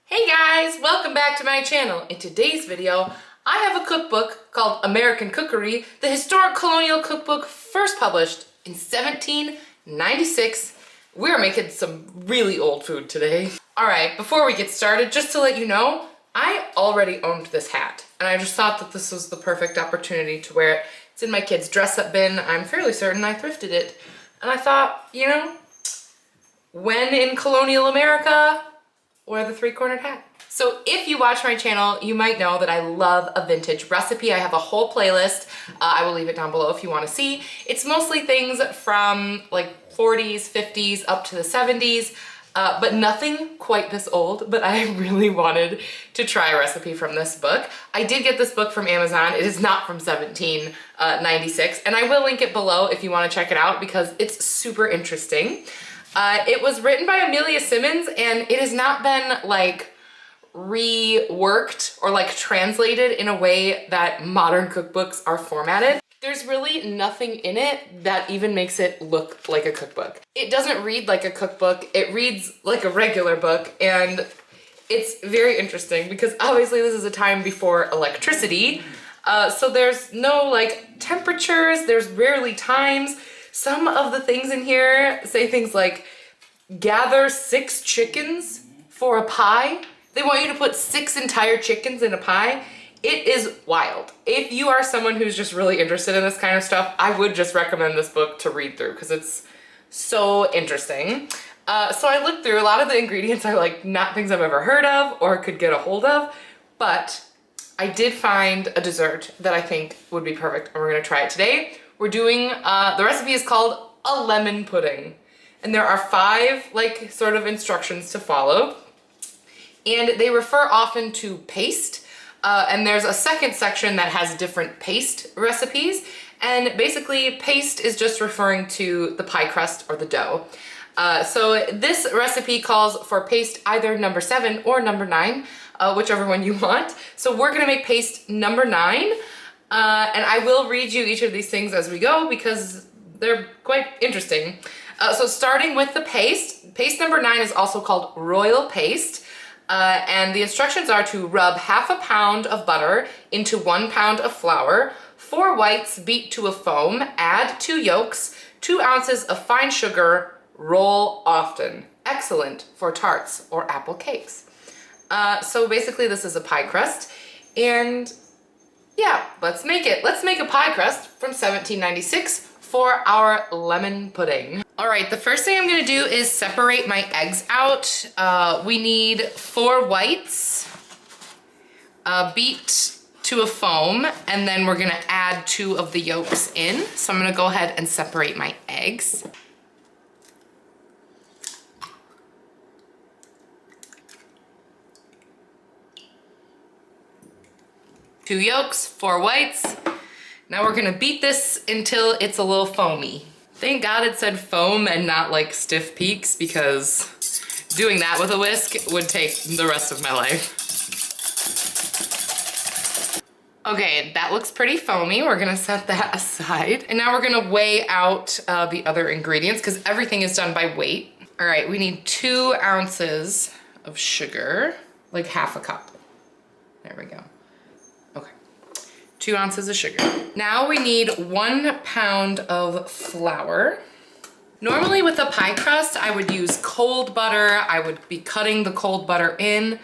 Hey guys, welcome back to my channel. In today's video, I have a cookbook called American Cookery, the historic colonial cookbook first published in 1796. We're making some really old food today. All right, before we get started, just to let you know, I already owned this hat, and I just thought that this was the perfect opportunity to wear it. It's in my kid's dress-up bin. I'm fairly certain I thrifted it. And I thought, you know, when in Colonial America, wear the three-cornered hat. So if you watch my channel, you might know that I love a vintage recipe. I have a whole playlist. I will leave it down below if you want to see. It's mostly things from like 40s, 50s, up to the 70s, but nothing quite this old, but I really wanted to try a recipe from this book. I did get this book from Amazon. It is not from 1796, and I will link it below if you want to check it out because it's super interesting. It was written by Amelia Simmons, and it has not been like reworked or like translated in a way that modern cookbooks are formatted. There's really nothing in it that even makes it look like a cookbook. It doesn't read like a cookbook, it reads like a regular book, and it's very interesting because obviously this is a time before electricity, so there's no like temperatures, there's rarely times. Some of the things in here say things like, gather 6 chickens for a pie. They want you to put 6 entire chickens in a pie. It is wild. If you are someone who's just really interested in this kind of stuff, I would just recommend this book to read through because it's so interesting. So I looked through, a lot of the ingredients are like not things I've ever heard of or could get a hold of, but I did find a dessert that I think would be perfect, and we're gonna try it today. We're doing, the recipe is called a lemon pudding. And there are 5 like sort of instructions to follow. And they refer often to paste. And there's a second section that has different paste recipes. And basically paste is just referring to the pie crust or the dough. So this recipe calls for paste either number 7 or number 9, whichever one you want. So we're gonna make paste number 9. And I will read you each of these things as we go because they're quite interesting. So starting with the paste, paste number 9 is also called royal paste. And the instructions are to rub half a pound of butter into 1 pound of flour, 4 whites beat to a foam, add 2 yolks, 2 ounces of fine sugar, roll often. Excellent for tarts or apple cakes. So basically this is a pie crust, and yeah, let's make it. Let's make a pie crust from 1796 for our lemon pudding. All right, the first thing I'm gonna do is separate my eggs out. We need 4 whites, beat to a foam, and then we're gonna add 2 of the yolks in. So I'm gonna go ahead and separate my eggs. Two yolks, 4 whites. Now we're gonna beat this until it's a little foamy. Thank God it said foam and not like stiff peaks, because doing that with a whisk would take the rest of my life. Okay, that looks pretty foamy. We're gonna set that aside. And now we're gonna weigh out the other ingredients because everything is done by weight. All right, we need 2 ounces of sugar, like half a cup. There we go. 2 ounces of sugar. Now we need 1 pound of flour. Normally with a pie crust, I would use cold butter. I would be cutting the cold butter in,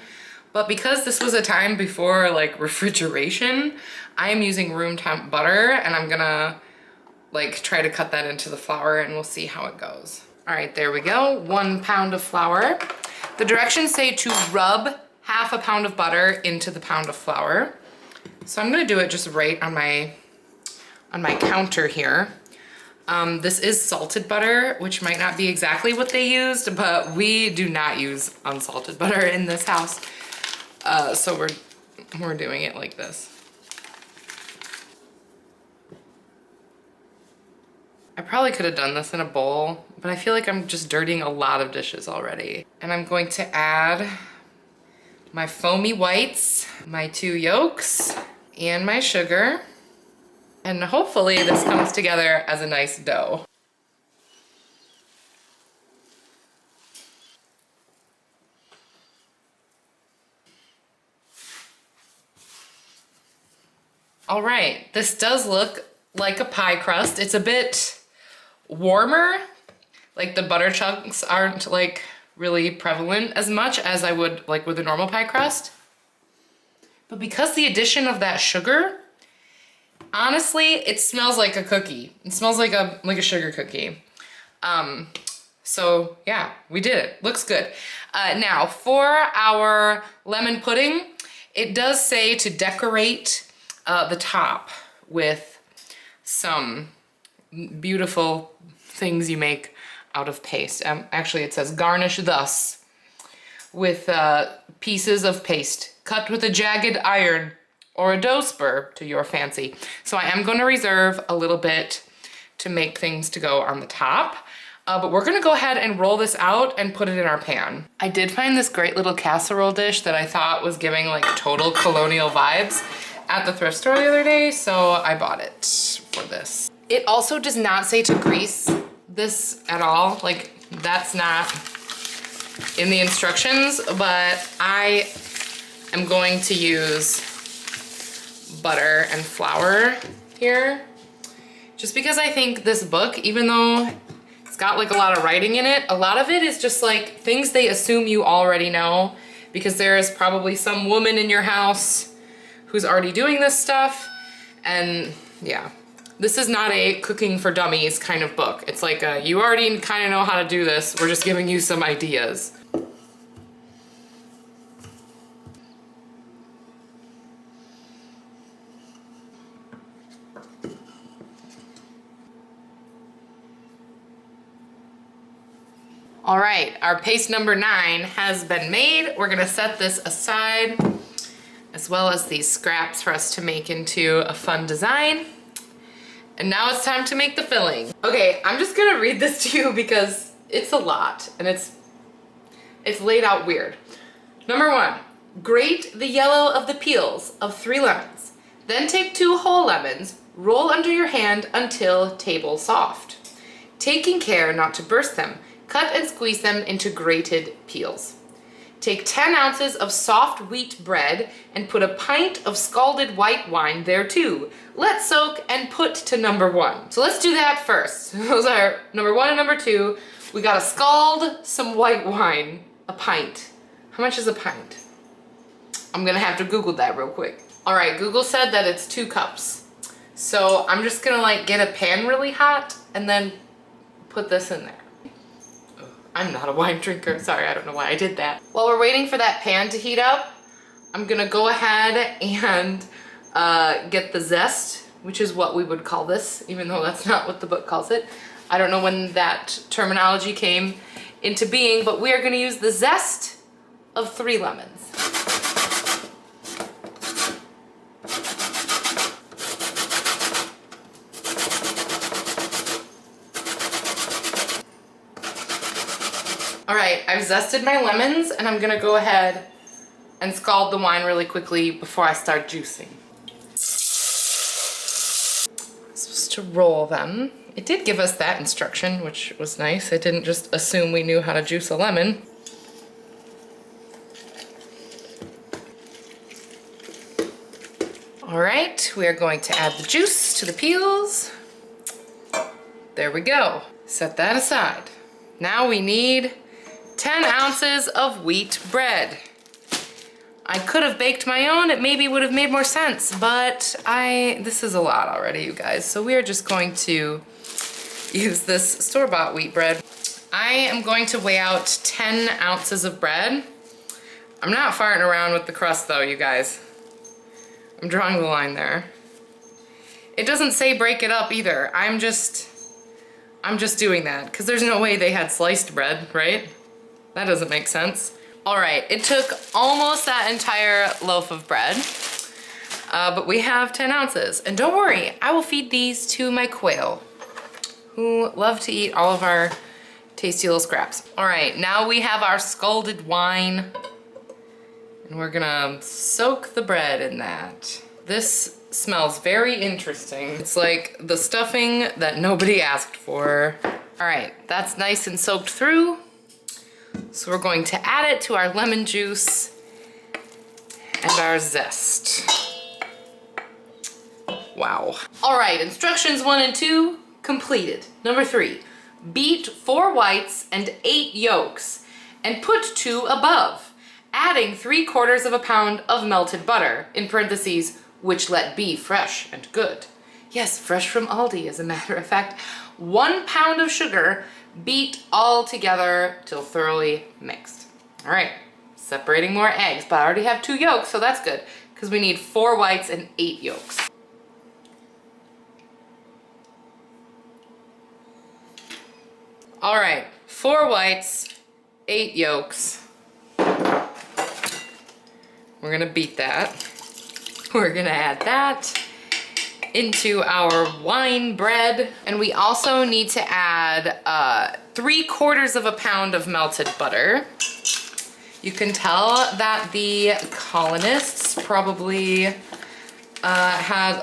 but because this was a time before like refrigeration, I am using room temp butter, and I'm gonna like try to cut that into the flour, and we'll see how it goes. All right, there we go, 1 pound of flour. The directions say to rub half a pound of butter into the pound of flour. So I'm gonna do it just right on my counter here. This is salted butter, which might not be exactly what they used, but we do not use unsalted butter in this house. So we're doing it like this. I probably could have done this in a bowl, but I feel like I'm just dirtying a lot of dishes already. And I'm going to add my foamy whites, my 2 yolks, and my sugar. And hopefully this comes together as a nice dough. All right, this does look like a pie crust. It's a bit warmer. Like the butter chunks aren't like really prevalent as much as I would like with a normal pie crust. But because the addition of that sugar, honestly, it smells like a cookie. It smells like a sugar cookie. So yeah, we did it. Looks good. Now for our lemon pudding, it does say to decorate the top with some beautiful things you make out of paste. Actually, it says garnish thus with pieces of paste cut with a jagged iron or a dough spur to your fancy. So I am going to reserve a little bit to make things to go on the top. But we're gonna go ahead and roll this out and put it in our pan. I did find this great little casserole dish that I thought was giving like total colonial vibes at the thrift store the other day, so I bought it for this. It also does not say to grease this at all. Like, that's not in the instructions, but I am going to use butter and flour here. Just because I think this book, even though it's got like a lot of writing in it, a lot of it is just like things they assume you already know, because there is probably some woman in your house who's already doing this stuff. And yeah, this is not a cooking for dummies kind of book. It's like you already kind of know how to do this. We're just giving you some ideas. All right, our paste number 9 has been made. We're gonna set this aside, as well as these scraps for us to make into a fun design. And now it's time to make the filling. Okay, I'm just gonna read this to you because it's a lot and it's laid out weird. Number 1, grate the yellow of the peels of 3 lemons. Then take 2 whole lemons, roll under your hand until table soft, taking care not to burst them. Cut and squeeze them into grated peels. Take 10 ounces of soft wheat bread and put a pint of scalded white wine there too. Let soak and put to number 1. So let's do that first. Those are number 1 and number 2. We gotta scald some white wine, a pint. How much is a pint? I'm gonna have to Google that real quick. All right, Google said that it's 2 cups. So I'm just gonna like get a pan really hot and then put this in there. I'm not a wine drinker. Sorry, I don't know why I did that. While we're waiting for that pan to heat up, I'm gonna go ahead and get the zest, which is what we would call this, even though that's not what the book calls it. I don't know when that terminology came into being, but we are gonna use the zest of 3 lemons. All right, I've zested my lemons and I'm gonna go ahead and scald the wine really quickly before I start juicing. I'm supposed to roll them. It did give us that instruction, which was nice. It didn't just assume we knew how to juice a lemon. All right, we are going to add the juice to the peels. There we go. Set that aside. Now we need 10 ounces of wheat bread. I could have baked my own, it maybe would have made more sense, but this is a lot already, you guys. So we are just going to use this store-bought wheat bread. I am going to weigh out 10 ounces of bread. I'm not farting around with the crust though, you guys. I'm drawing the line there. It doesn't say break it up either. I'm just doing that because there's no way they had sliced bread, right? That doesn't make sense. All right, it took almost that entire loaf of bread, but we have 10 ounces. And don't worry, I will feed these to my quail, who love to eat all of our tasty little scraps. All right, now we have our scalded wine, and we're gonna soak the bread in that. This smells very interesting. It's like the stuffing that nobody asked for. All right, that's nice and soaked through. So we're going to add it to our lemon juice and our zest. Wow. All right, instructions 1 and 2 completed. Number 3, beat 4 whites and 8 yolks and put 2 above, adding 3/4 of a pound of melted butter, in parentheses, which let be fresh and good. Yes, fresh from Aldi, as a matter of fact. 1 pound of sugar, beat all together till thoroughly mixed. All right, separating more eggs, but I already have 2 yolks, so that's good, because we need 4 whites and 8 yolks. All right, 4 whites, 8 yolks. We're gonna beat that. We're gonna add that into our wine bread. And we also need to add 3/4 of a pound of melted butter. You can tell that the colonists probably had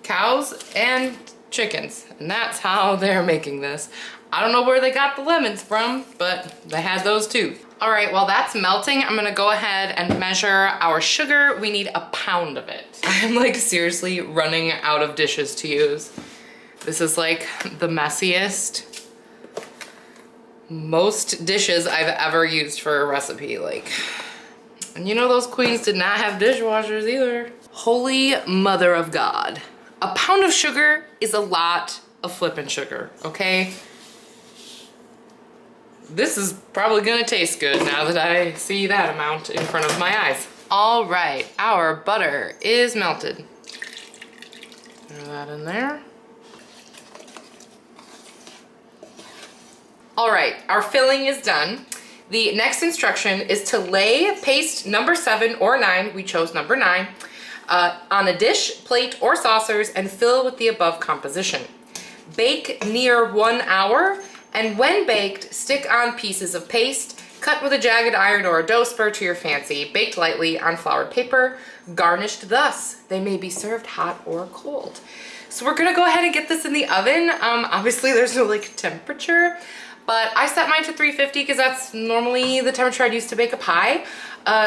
cows and chickens, and that's how they're making this. I don't know where they got the lemons from, but they had those too. All right, while that's melting, I'm gonna go ahead and measure our sugar. We need a pound of it. I'm like seriously running out of dishes to use. This is like the messiest, most dishes I've ever used for a recipe. Like, and you know those queens did not have dishwashers either. Holy mother of God. A pound of sugar is a lot of flippin' sugar, okay? This is probably gonna taste good now that I see that amount in front of my eyes. All right, our butter is melted. Throw that in there. All right, our filling is done. The next instruction is to lay paste number 7 or 9, we chose number 9, on a dish, plate, or saucers and fill with the above composition. Bake near 1 hour, and when baked, stick on pieces of paste, cut with a jagged iron or a dough spur to your fancy, baked lightly on floured paper, garnished thus. They may be served hot or cold. So we're gonna go ahead and get this in the oven. Obviously there's no like temperature, but I set mine to 350 because that's normally the temperature I'd use to bake a pie.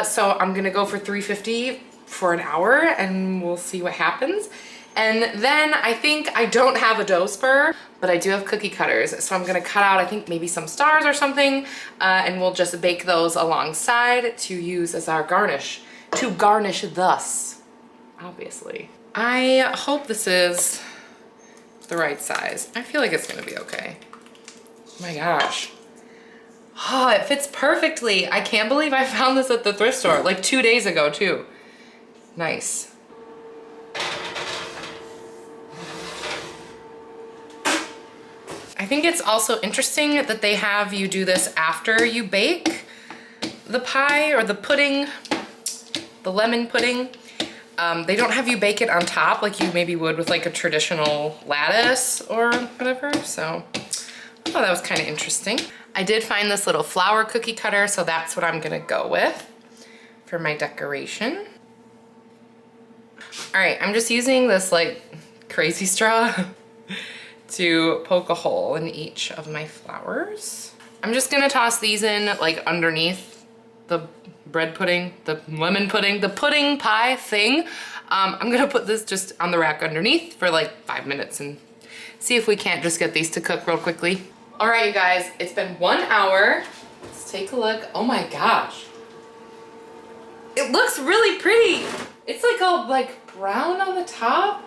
So I'm gonna go for 350 for an hour and we'll see what happens. And then I think I don't have a dough spur, but I do have cookie cutters. So I'm gonna cut out, I think maybe some stars or something, and we'll just bake those alongside to use as our garnish. To garnish thus, obviously. I hope this is the right size. I feel like it's gonna be okay. Oh my gosh. Oh, it fits perfectly. I can't believe I found this at the thrift store like 2 days ago too. Nice. I think it's also interesting that they have you do this after you bake the pie or the pudding, the lemon pudding. They don't have you bake it on top like you maybe would with like a traditional lattice or whatever. So I thought that was kind of interesting. I did find this little flower cookie cutter, so that's what I'm gonna go with for my decoration. All right, I'm just using this like crazy straw to poke a hole in each of my flowers. I'm just gonna toss these in like underneath the bread pudding, the lemon pudding, the pudding pie thing. I'm gonna put this just on the rack underneath for like 5 minutes and see if we can't just get these to cook real quickly. All right, you guys, it's been 1 hour. Let's take a look. Oh my gosh. It looks really pretty. It's like all like brown on the top.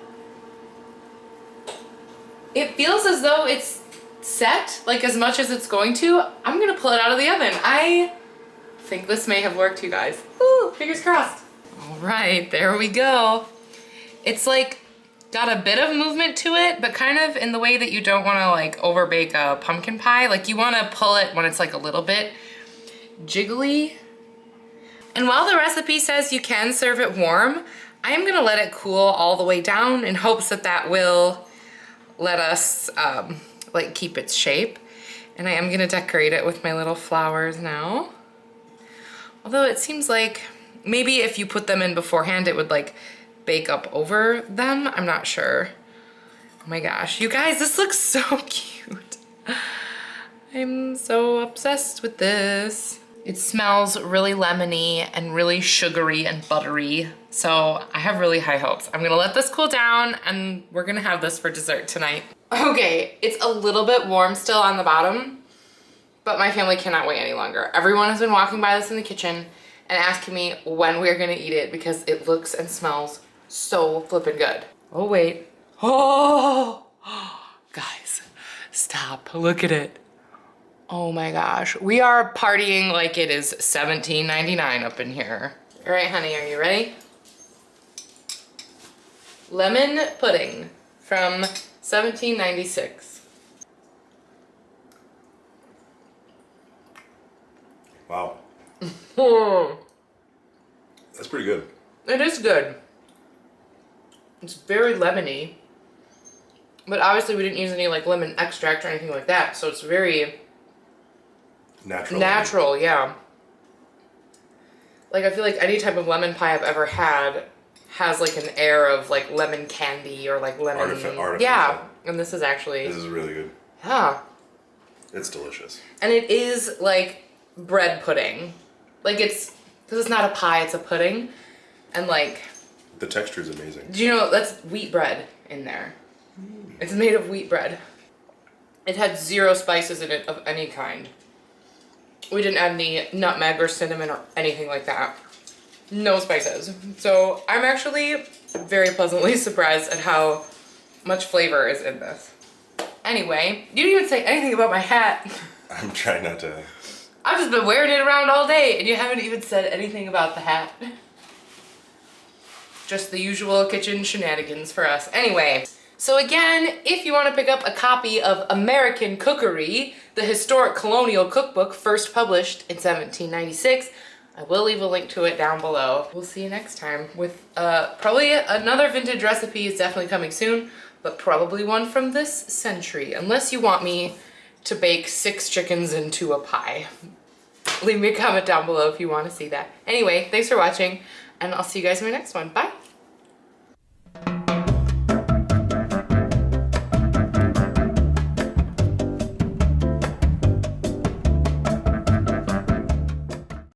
It feels as though it's set, like as much as it's going to. I'm gonna pull it out of the oven. I think this may have worked, you guys. Ooh, fingers crossed. All right, there we go. It's like got a bit of movement to it, but kind of in the way that you don't wanna like over bake a pumpkin pie. Like you wanna pull it when it's like a little bit jiggly. And while the recipe says you can serve it warm, I am gonna let it cool all the way down in hopes that that will let us like keep its shape. And I am gonna decorate it with my little flowers now. Although it seems like maybe if you put them in beforehand, it would like bake up over them. I'm not sure. Oh my gosh, you guys, this looks so cute. I'm so obsessed with this. It smells really lemony and really sugary and buttery. So I have really high hopes. I'm gonna let this cool down and we're gonna have this for dessert tonight. Okay, it's a little bit warm still on the bottom, but my family cannot wait any longer. Everyone has been walking by this in the kitchen and asking me when we're gonna eat it because it looks and smells so flippin' good. Oh wait, oh, guys, stop, look at it. Oh my gosh, we are partying like it is $17.99 up in here. All right, honey, are you ready? Lemon pudding from 1796. Wow. That's pretty good. It is good. It's very lemony, but obviously we didn't use any like lemon extract or anything like that, so it's very natural, yeah. Like I feel like any type of lemon pie I've ever had has like an air of like lemon candy or like lemon artificial. Yeah, and this is actually, This is really good. yeah. It's delicious. And it is like bread pudding. Like it's, because it's not a pie, it's a pudding. And like, The texture is amazing. do you know, that's wheat bread in there. It's made of wheat bread. It had 0 spices in it of any kind. We didn't add any nutmeg or cinnamon or anything like that. No spices. So I'm actually very pleasantly surprised at how much flavor is in this. Anyway, you didn't even say anything about my hat. I'm trying not to. I've just been wearing it around all day and you haven't even said anything about the hat. Just the usual kitchen shenanigans for us. Anyway, so again, if you want to pick up a copy of American Cookery, the historic colonial cookbook first published in 1796, I will leave a link to it down below. We'll see you next time with probably another vintage recipe is definitely coming soon, but probably one from this century, unless you want me to bake 6 chickens into a pie. Leave me a comment down below if you want to see that. Anyway, thanks for watching, and I'll see you guys in my next one. Bye.